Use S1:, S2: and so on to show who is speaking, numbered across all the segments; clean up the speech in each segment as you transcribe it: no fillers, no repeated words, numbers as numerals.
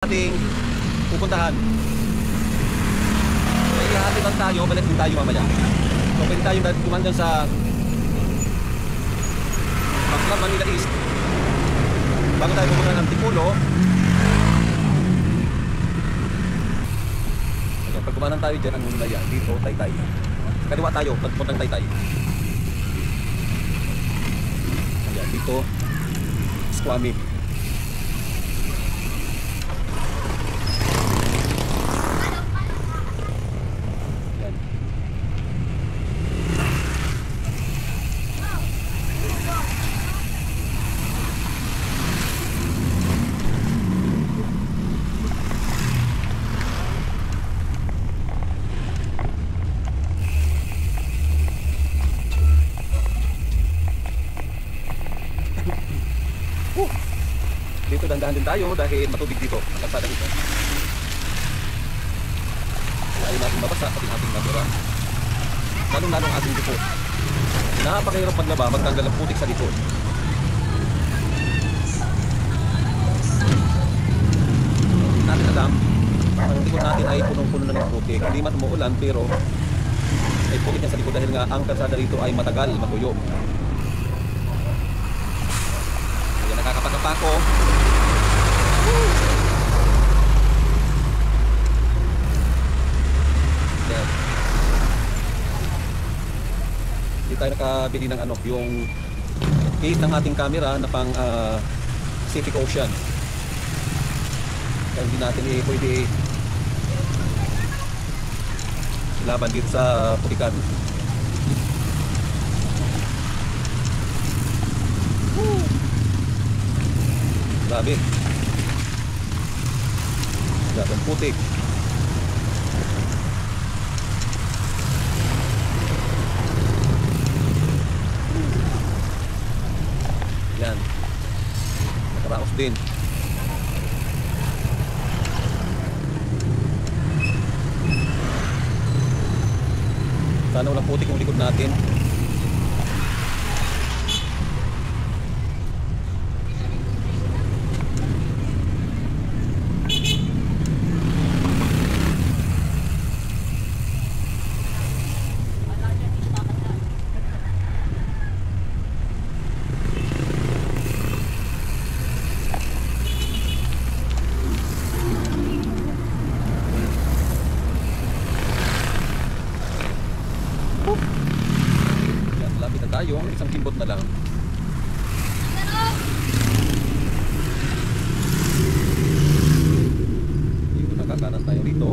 S1: ating pupuntahan. May ihati lang tayo, balik din tayo mamaya. So pwede tayo dumaan dyan sa Maclan, Manila East. Bago tayo pupunta ng Tipulo. So, pag kumanan tayo dyan, ang muna yan, dito, Taytay. Kaliwa tayo, pagpuntang Taytay. Ayan, dito, Squamish. Dito dandahan din tayo dahil matubig dito ang kalsada dito. Ayaw natin mabasa pati ating natira. Lalong-lalong ang ating likod. Napakahirap maglaba, magtanggal ang putik sa likod. Hindi natin alam, ang likod natin ay punong-puno na ng putik. Hindi man umuulan pero ay putik niya sa likod dahil nga ang kalsada dito ay matagal, matuyo. Kaya nakakapagapa ko. Hindi tayo nakabili ng ano, yung case ng ating camera na pang Pacific Ocean. Kaya hindi natin pwede laban dito sa putikan. Grabe. Grabe ang putik. Yan. Nakaraos din. Sana walang putik yung likod natin. Lapit na tayo, isang kimbot na lang. Dito nakakanan tayo dito.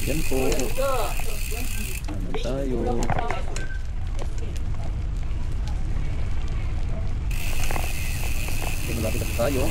S1: Yan po. Naman tayo. Malapit na tayo.